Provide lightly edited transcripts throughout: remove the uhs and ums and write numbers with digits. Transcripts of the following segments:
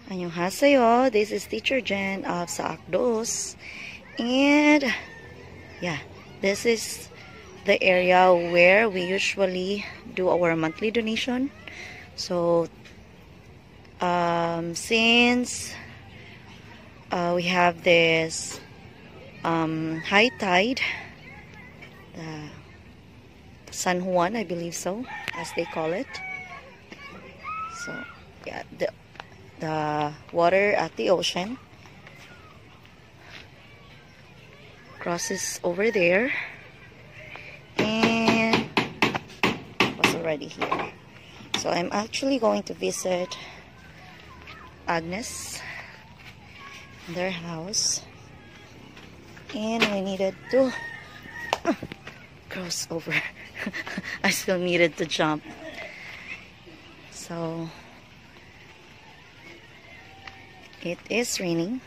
Annyeonghaseyo, this is Teacher Jen of Saakdos, and yeah, this is the area where we usually do our monthly donation. So since we have this high tide, the San Juan, I believe so, as they call it. So yeah, the water at the ocean crosses over there and was already here. So I'm actually going to visit Agnes, their house, and I needed to cross over. I still needed to jump. So it is raining,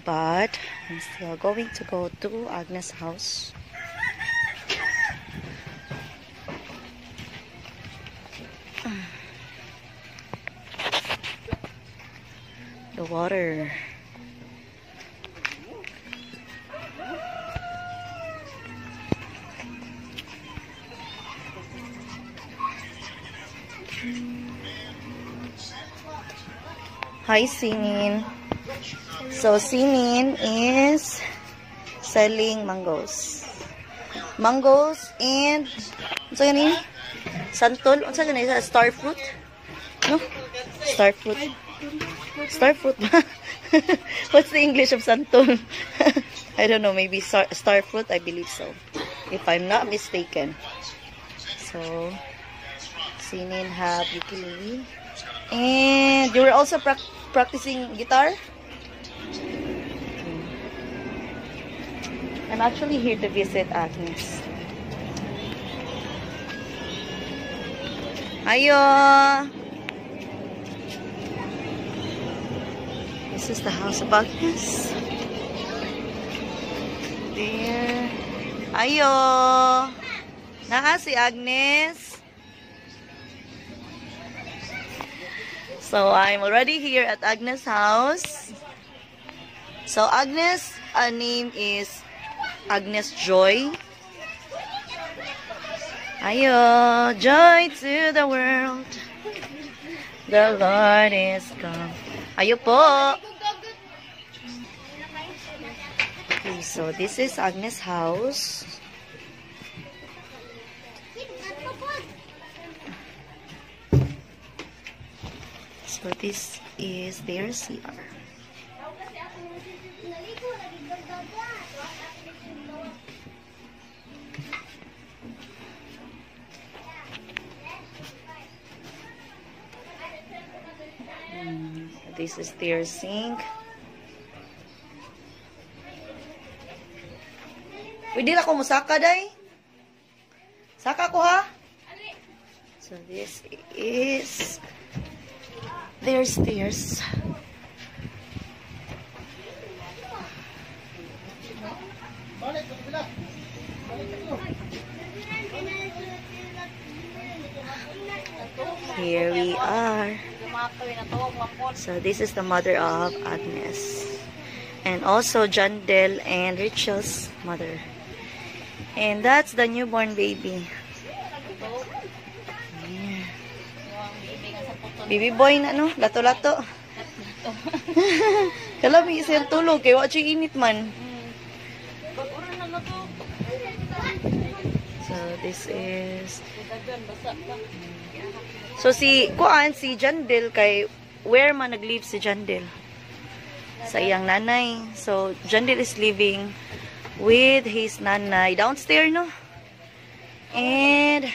but I'm still going to go to Agnes' house. The water. Hi, Sinin. So, Sinin is selling mangoes. Mangoes and what's that name? Santol? What's that name? Star fruit? No? Star fruit. Star fruit. What's the English of santol? I don't know. Maybe star fruit? I believe so. If I'm not mistaken. So, Sinin have ukulele. And you were also practicing guitar? I'm actually here to visit Agnes. Ayo! This is the house of Agnes. There. Ayo! Naa si Agnes. So I'm already here at Agnes' house. So Agnes' name is Agnes Joy. Ayo, joy to the world. The Lord is come. Ayo po. Okay, so this is Agnes' house. So this is their CR. This is their sink. Pwede na ko musaka, day? Saka ko, ha? So this is their stairs. Here we are. So this is the mother of Agnes. And also Jandel and Rachel's mother. And that's the newborn baby. Yeah. Baby boy na, no? Lato-lato. Kala may isang tulog. Kaya watch yung init man. So this is... So si Jandel kay where man nag-live si Jandel? Sa iyang nanay. So Jandel is living with his nanay downstairs, no? And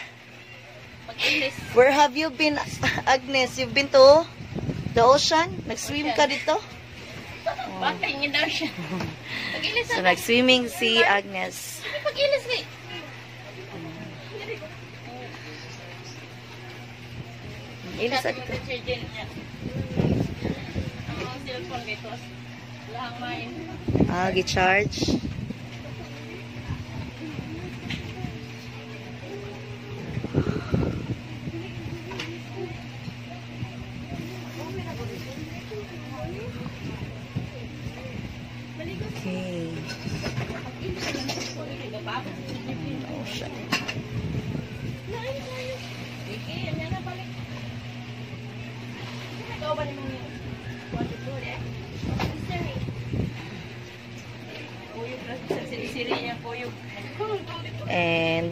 where have you been, Agnes? You've been to the ocean? Nag-swim ka dito? Oh. So nag-swimming si Agnes. Ilis dito. Gi-charge.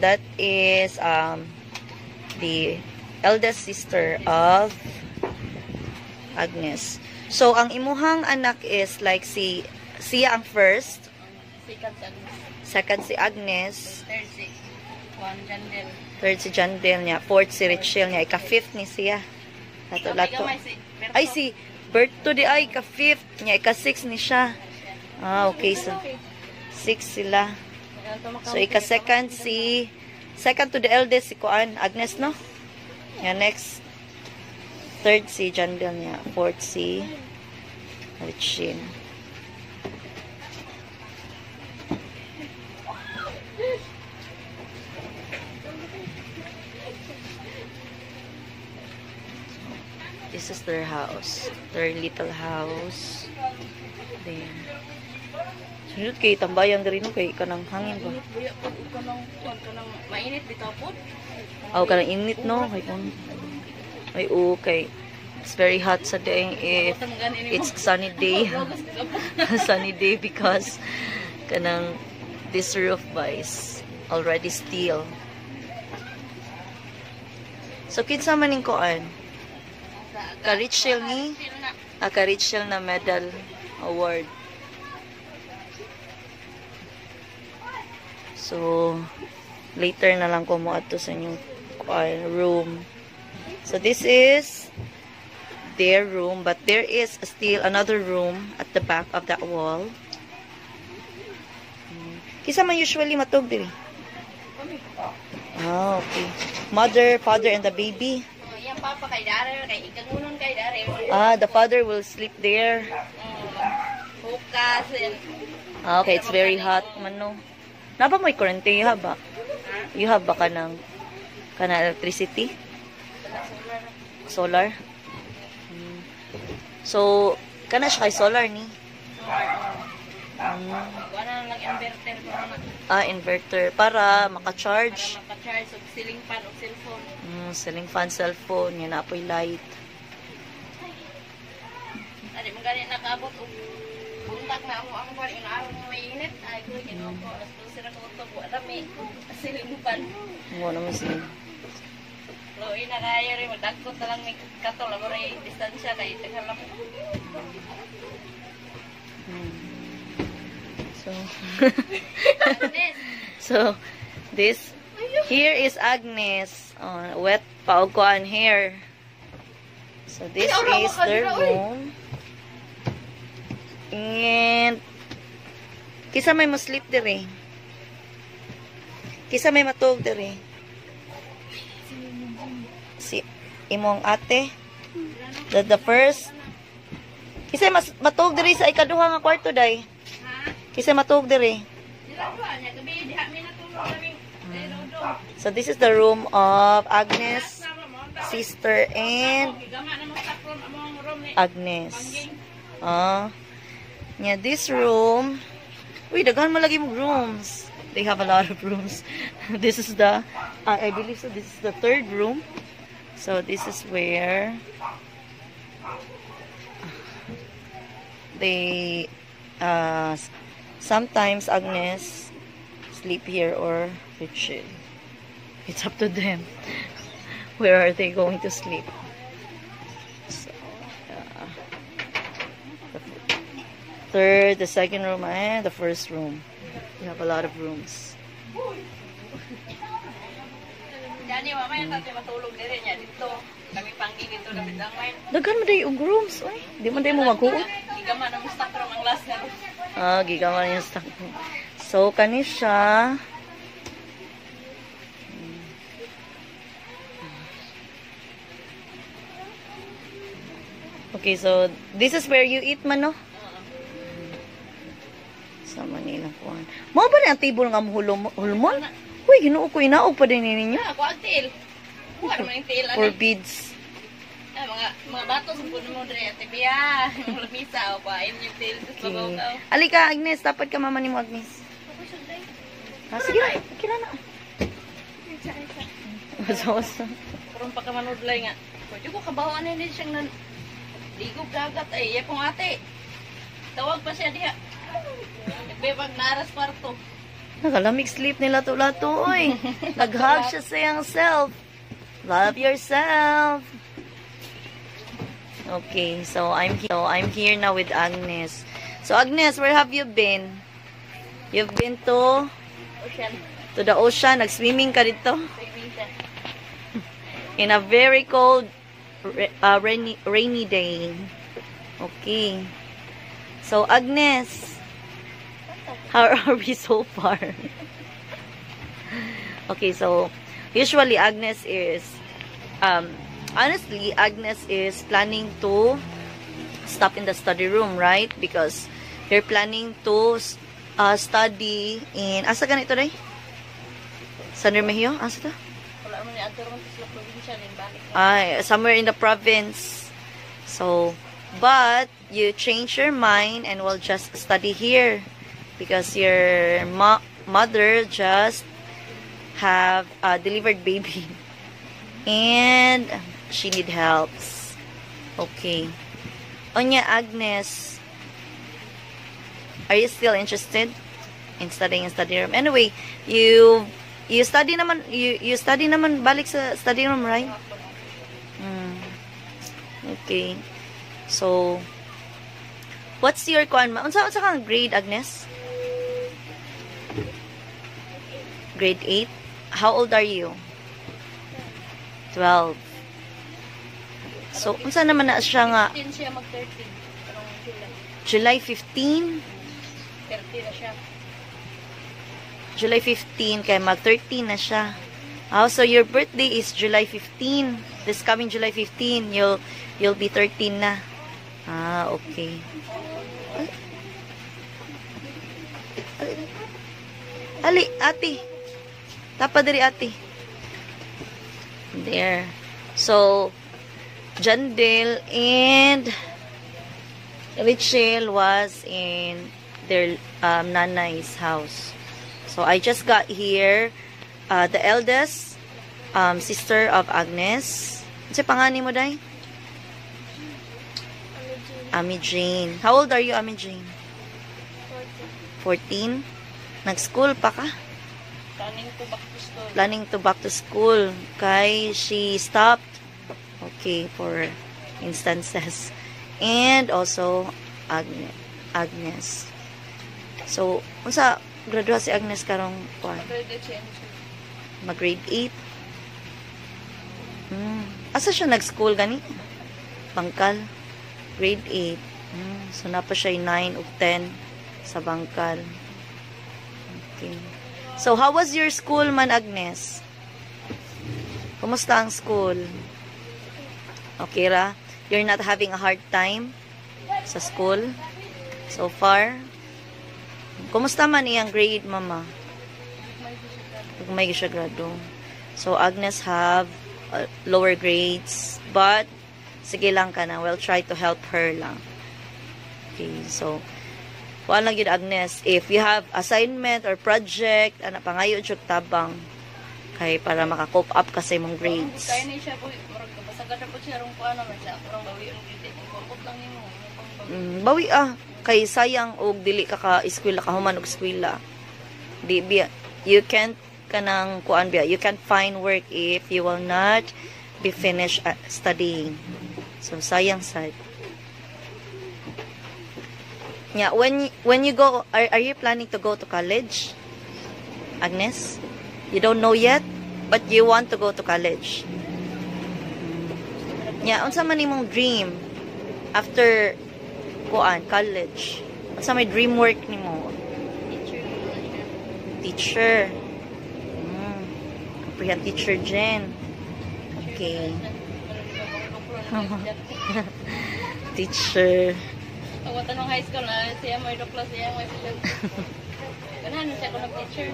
And that is the eldest sister of Agnes. So, ang imuhang anak is like siya ang first. Second si Agnes. Third si Jandel niya. Fourth si Richelle niya. Ika-fifth ni siya. Lato-lato. Ay, si Berto di ay, ika-fifth niya. Ika-sixth ni siya. Okay. So, 6 sila. So, ika-second second to the eldest si Kuan, Agnes, no? Yeah, next. Third si Jandel niya. Fourth si Richelle. This is their house. Their little house. There. Sunod kay tambayan diri no kay kanang hangin ba? Mainit bitaw pod. Kanang init no kay kun. Ay okay. It's very hot sa day if it's sunny day. Sunny day because kanang this roof ba is already steel. So kinsa man ning kuan? Ka-Richelle ni ka-Richelle na medal award. So later na lang ko mo ato sa inyong room. So this is their room, but there is still another room at the back of that wall. Kisa man usually matug diri? Okay. Mother, father, and the baby. Yang papa kay dare, kay ikagunon kay dare. The father will sleep there. Bukas. Okay, it's very hot man no. Napa may kurente you have ba? You have ba kanang electricity? Solar? So, kana siya kay solar ni? Wala lang inverter ko na. Inverter para maka-charge. Para maka-charge og ceiling fan o cellphone. Ceiling fan, cellphone, yan na po'y light. Adi mo gani nakaabot og buntak na ang bari na araw mo mainit. Ay ko ginuo ko as sira ko to wala may ceiling fan. Mo naman siya. Loy na kayo rin magdagkot na lang may katol mo rin distansya kay tagalam. So this here is Agnes wet paugkuan hair. So this is their room. And kisa may mo sleep diri. Kisa may matug diri. Si imong ate. The first. Kisa matug diri sa ikaduha nga kwarto day. Kisa matug diri. So this is the room of Agnes, sister, and Agnes. Yeah, this room. Uy, daghan mo lagi mo rooms. They have a lot of rooms. This is the, I believe so. This is the third room. So this is where they sometimes Agnes sleep here or Richelle. It's up to them. Where are they going to sleep? So, the second room, and the first room. We have a lot of rooms. Dani mamaya tatay matulog diri nya dito. Kami panggi dito dapat lang may. Daghan mo day og rooms, oy. Di man day mo maghuot. Gigaman ang stock from ang last na. Gigaman yung stock. So kani siya. Okay, so this is where you eat man, no? Sa Manila kuan. Mao ba ni ang table nga hulmon? Uy, ginuo ko inaog pa din ninyo. Ako ang tail. Kuha naman yung tail. For beads. Mga bato sa puno mo dre ate biya. Mga lamisa o pa ayun yung tail sa babaw ka. Alika Agnes, dapat ka mama ni mo Agnes. Sige na, kila na. Wasa-wasa. Karon pa ka manudlay nga. Pwede ko kabawan na din siyang ligog kagat ay iya pong ate. Tawag pa siya diha. Nagbebag naras parto. Nakalamig sleep nila to lato, oy. Nag-hug siya sa iyang self. Love yourself. Okay, so I'm here now with Agnes. So Agnes, where have you been? You've been to Ocean. the ocean. Nag-swimming ka dito? Swimming siya. In a very cold, rainy day. Okay. So Agnes, how are we so far? Okay, so usually Agnes is honestly Agnes is planning to stop in the study room, right? Because they're planning to study in asa ganito day? San Remigio? Asa ta? Wala mo ni ato ron sa probinsya din balik. Ay, somewhere in the province. So, but you change your mind and will just study here because your mother just have a delivered baby and she need helps. Okay. Onya, Agnes, are you still interested in studying in study room? Anyway, you study naman, you study naman balik sa study room, right? Okay. So, what's your unsa kang grade, Agnes? Grade 8? How old are you? 12. So, unsa naman na siya nga? 15 siya mag-13. Karong July July. 15? 30 na siya. July 15, kaya mag-13 na siya. Oh, so your birthday is July 15. This coming July 15, you'll be 13 na. Ah, okay. Ali, ate. Tapa diri, ate. There. So, Jandel and Richelle was in their nanay's house. So, I just got here. The eldest sister of Agnes. Ano pangani mo, day? Ami Jane. How old are you, Ami Jane? 14. Nag-school pa ka? Planning to back to school. Planning to back to school. Kay she stopped. Okay, for instances. And also, Agnes. So, unsa graduate si Agnes karong kuan? Mag-grade 8. Asa siya nag-school gani? Bangkal. Grade 8. So, napa siya 9 o 10 sa Bangkal. Okay. So, how was your school man, Agnes? Kumusta ang school? Okay ra? You're not having a hard time sa school so far? Kumusta man iyang grade, mama? May siya grado. So, Agnes have lower grades, but sige lang ka na. We'll try to help her lang. Okay, so kuan lang yun, Agnes. If you have assignment or project, ana pangayo jud tabang kay para maka-cope up kasi mong grades. Kaya ni siya po, basagad na po siya rong kuan naman siya. Kurang bawi ang grade. Kupot lang nimo. Bawi kay sayang og dili ka eskwela ka human og eskwela. Di biya you can't kanang kuan biya. You can't find work if you will not be finished studying. So sayang sad. Yeah, when you go, are you planning to go to college, Agnes? You don't know yet, but you want to go to college. Yeah, unsa man imong dream after kuan college? Unsa may dream work nimo? Teacher. Priya teacher Jen. Okay. Teacher. Tawag tanong high school na siya may dokla siya may teacher. Ganahan siya ko nag-teacher.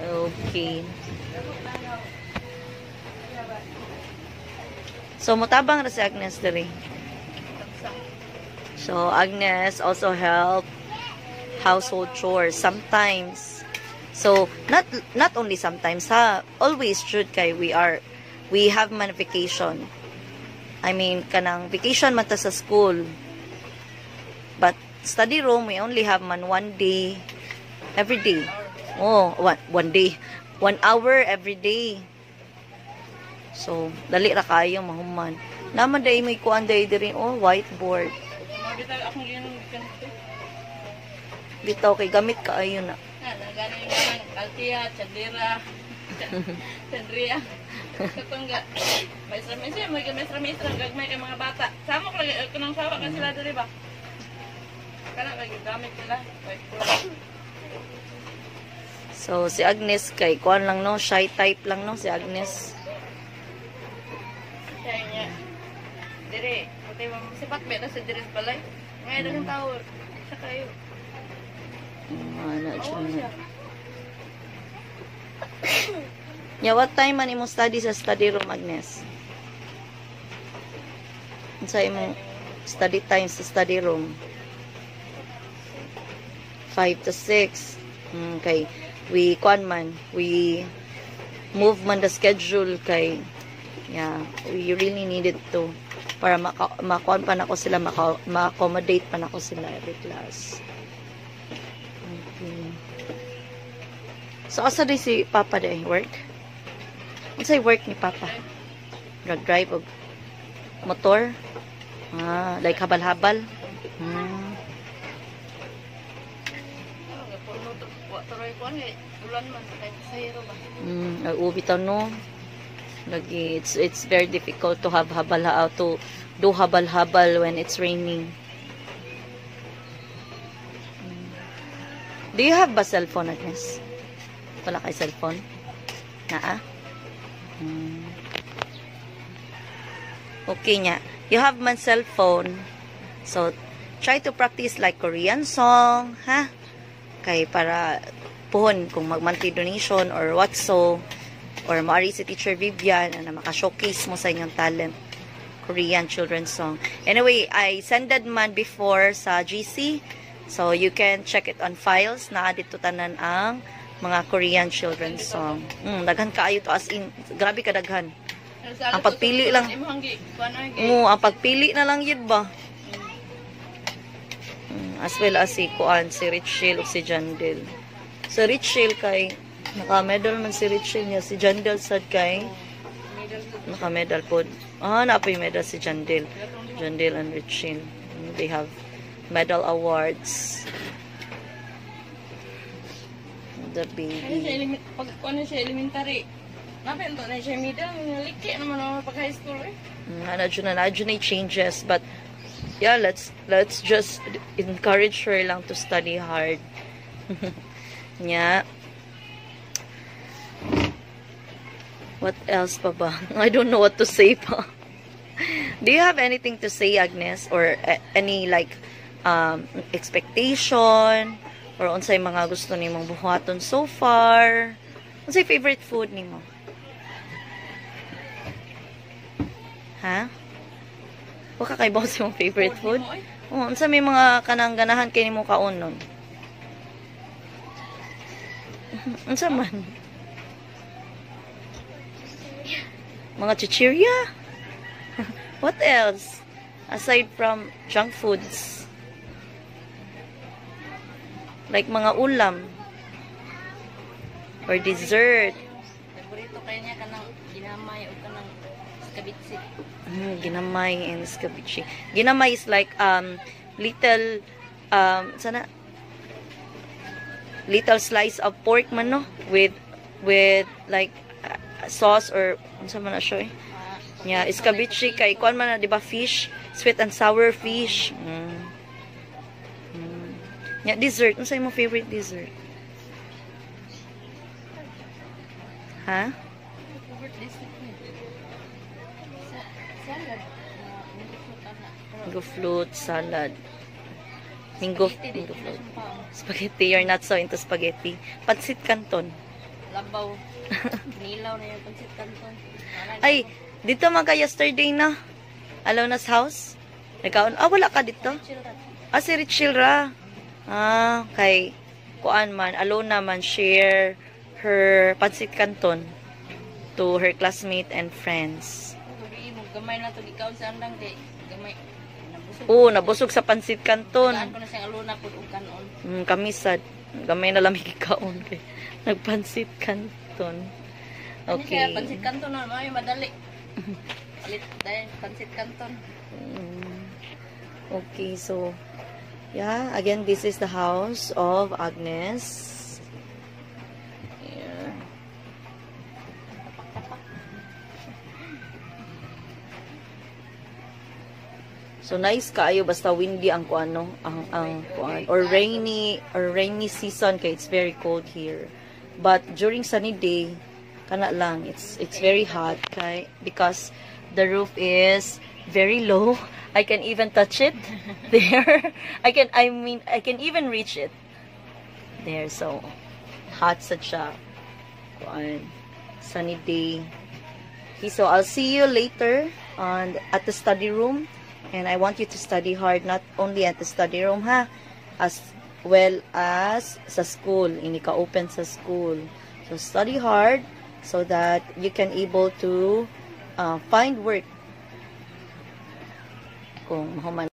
Okay. So, mutabang na si Agnes dali. So, Agnes also help household chores sometimes. So, not only sometimes, ha, always should kay we have man vacation. I mean, kanang vacation man ta sa school. But study room, we only have man 1 day every day. Oh, one day. 1 hour every day. So, dali ra kayo mahuman. Naman day may kuan day diri, oh, whiteboard. Bitaw kay gamit ka ayo na. Nagani naman Altia, Chandira, Chandria. Katungga. Maestra-maestra, maestra-maestra gagmay kay mga bata. Samok lagi kanang sawa ka sila diri ba? Kana lagi gamit nila. So, si Agnes kay kuan lang no, shy type lang no si Agnes. Kaya niya. Dire, puti mo si Pakbe na sa dire sa balay. Ngayon dagang tao. Sa kayo. Ano siya. Yeah, what time man imong study sa study room, Agnes? Unsa imong study time sa study room? 5 to 6. Okay. We move man the schedule kay yeah, we really needed to para makuan pa nako sila, ma-accommodate pa nako sila every class. Okay. So asa di si Papa day work? Unsay work ni Papa? Drive og motor? Like habal-habal? Bitaw no. Lagi it's very difficult to have to do habal-habal when it's raining. Do you have ba cellphone, Agnes? Wala kay cellphone? Naa? Okay nya. You have man cellphone. So try to practice like Korean song, ha? Kay para puhon kung mag-monthly donation or what so, or maari si Teacher Vivian na maka-showcase mo sa inyong talent. Korean children's song. Anyway, I sended man before sa GC, so you can check it on files na dito tanan ang mga Korean children's song. Daghan kaayo to, as in, grabe ka daghan. Ang pagpili lang. Ang pagpili na lang yun ba? As well as si Kuan, si Richelle o si Jandel. So Richelle kay naka-medal man si Richelle niya, si Jandel sad kay naka-medal po. Naapa yung medal si Jandel. Jandel and Richelle. They have medal awards. The baby. Pag ano siya elementary. Napento na siya medal, liki naman ako pag high school eh. Nadyo changes, but yeah, let's just encourage her lang to study hard. Yeah. What else pa ba? I don't know what to say pa. Do you have anything to say, Agnes? Or any like expectation? Or unsay mga gusto nimong buhaton so far? Unsay favorite food nimo? Ha? Waka kay boss yung favorite food? Unsa may mga kanang ganahan kay nimo kaon nun? Unsa man? Mga chichirya? What else? Aside from junk foods? Like mga ulam? Or dessert? Favorito kay niya kanang ginamay o kanang skabitsi. Ginamay and skabitsi. Ginamay is like little little slice of pork man no, with like sauce or unsa man na siya eh. Yeah, iskabitsi kay kuan man na di ba, fish, sweet and sour fish. Yeah, dessert. Unsa imong favorite dessert? Ha? Mango float salad. Mango float. Spaghetti. You're not so into spaghetti. Pansit Canton. Labaw. Nilaw na yung pansit Canton. Ay, dito mga yesterday na. Alona's house. Nagkaon. Wala ka dito? Si Richelle ra. Kay kuan man, Alona man share her pansit Canton to her classmate and friends. Gamay na to ikaw sa andang kay gamay. Oo, nabusog sa pansit canton. Gaan ko na siyang aluna po og kanon. Kami sad. Gamay na lang ikaon kay nagpansit canton. Ano kaya Okay. pansit kanton na may madali. Palit dahil pansit kanton. Okay, so yeah, again, this is the house of Agnes. Yeah. So nice kaayo basta windy ang kuano ang kuan or rainy season kay it's very cold here. But during sunny day kana lang it's very hot kay because the roof is very low. I can even touch it there. I can even reach it there. So hot sad siya. Kuan sunny day. Okay, so I'll see you later at the study room. And I want you to study hard, not only at the study room, ha? As well as sa school. Ini ka-open sa school. So, study hard so that you can able to find work. Kung mahuman